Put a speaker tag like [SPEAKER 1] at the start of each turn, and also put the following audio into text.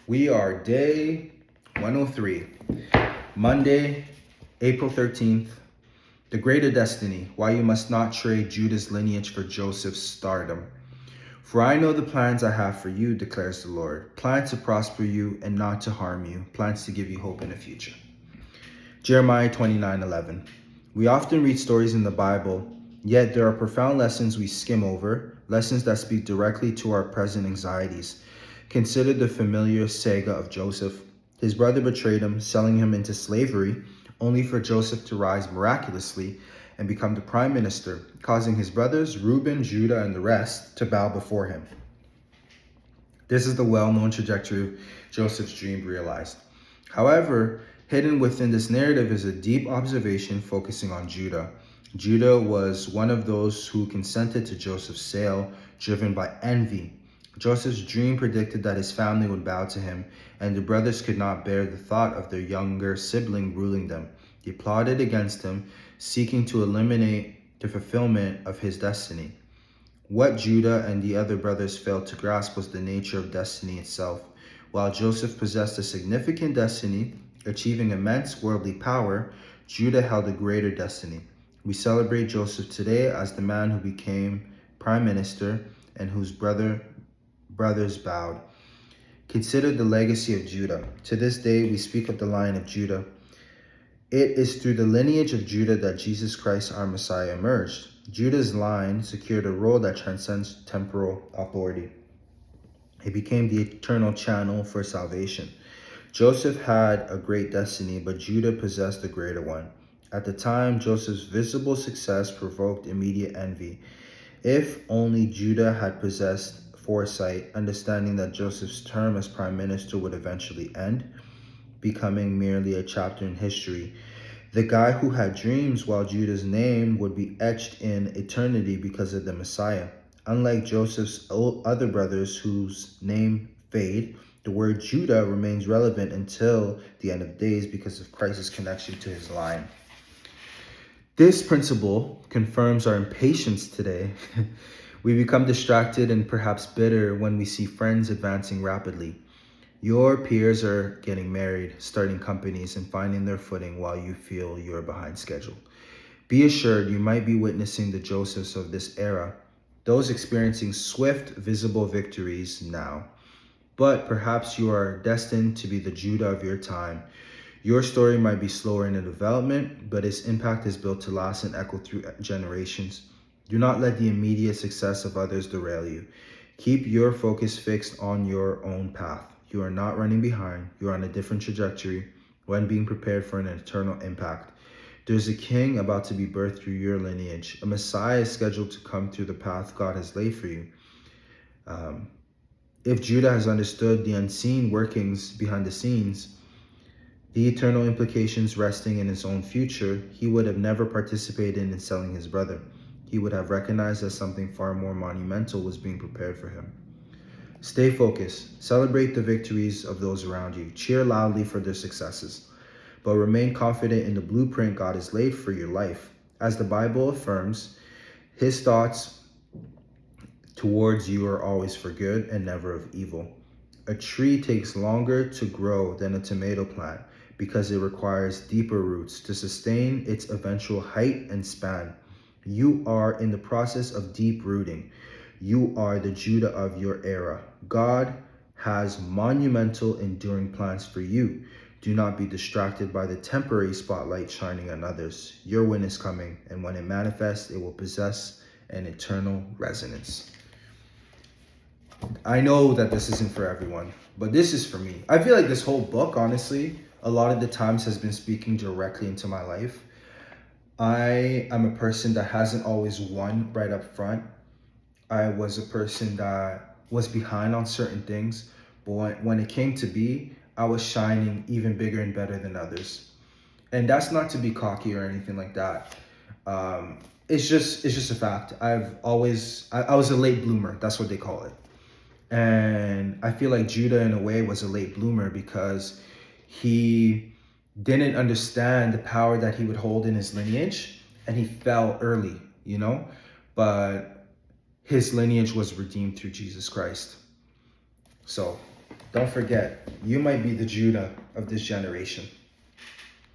[SPEAKER 1] We are day 103, Monday, April 13th. The Greater Destiny, Why You Must Not Trade Judah's Lineage for Joseph's Stardom. For I know the plans I have for you, declares the Lord, plans to prosper you and not to harm you, plans to give you hope in the future. Jeremiah 29:11. We often read stories in the Bible, yet there are profound lessons we skim over, lessons that speak directly to our present anxieties. Consider the familiar saga of Joseph. His brother betrayed him, selling him into slavery, only for Joseph to rise miraculously and become the prime minister, causing his brothers, Reuben, Judah, and the rest, to bow before him. This is the well-known trajectory of Joseph's dream realized. However, hidden within this narrative is a deep observation focusing on Judah. Judah was one of those who consented to Joseph's sale, driven by envy. Joseph's dream predicted that his family would bow to him, and the brothers could not bear the thought of their younger sibling ruling them. They plotted against him, seeking to eliminate the fulfillment of his destiny. What Judah and the other brothers failed to grasp was the nature of destiny itself. While Joseph possessed a significant destiny, achieving immense worldly power, Judah held a greater destiny. We celebrate Joseph today as the man who became prime minister and whose brothers bowed. Consider the legacy of Judah. To this day, we speak of the line of Judah. It is through the lineage of Judah that Jesus Christ, our Messiah, emerged. Judah's line secured a role that transcends temporal authority. It became the eternal channel for salvation. Joseph had a great destiny, but Judah possessed a greater one. At the time, Joseph's visible success provoked immediate envy. If only Judah had possessed foresight, understanding that Joseph's term as prime minister would eventually end, becoming merely a chapter in history. The guy who had dreams while Judah's name would be etched in eternity because of the Messiah. Unlike Joseph's other brothers whose name fade, the word Judah remains relevant until the end of days because of Christ's connection to his line. This principle confirms our impatience today. We become distracted and perhaps bitter when we see friends advancing rapidly. Your peers are getting married, starting companies, and finding their footing while you feel you're behind schedule. Be assured you might be witnessing the Josephs of this era, those experiencing swift, visible victories now. But perhaps you are destined to be the Judah of your time. Your story might be slower in the development, but its impact is built to last and echo through generations. Do not let the immediate success of others derail you. Keep your focus fixed on your own path. You are not running behind. You are on a different trajectory when being prepared for an eternal impact. There's a king about to be birthed through your lineage. A Messiah is scheduled to come through the path God has laid for you. If Judah has understood the unseen workings behind the scenes, the eternal implications resting in his own future, he would have never participated in selling his brother. He would have recognized that something far more monumental was being prepared for him. Stay focused. Celebrate the victories of those around you. Cheer loudly for their successes. But remain confident in the blueprint God has laid for your life. As the Bible affirms, his thoughts towards you are always for good and never of evil. A tree takes longer to grow than a tomato plant because it requires deeper roots to sustain its eventual height and span. You are in the process of deep rooting. You are the Judah of your era. God has monumental, enduring plans for you. Do not be distracted by the temporary spotlight shining on others. Your win is coming, and when it manifests, it will possess an eternal resonance. I know that this isn't for everyone, but this is for me. I feel like this whole book, honestly, a lot of the times has been speaking directly into my life. I am a person that hasn't always won right up front. I was a person that was behind on certain things, but when it came to be, I was shining even bigger and better than others. And that's not to be cocky or anything like that. It's just a fact. I was a late bloomer. That's what they call it. And I feel like Judah, in a way, was a late bloomer because he didn't understand the power that he would hold in his lineage, and he fell early, but his lineage was redeemed through Jesus Christ. So Don't forget, you might be the Judah of this generation.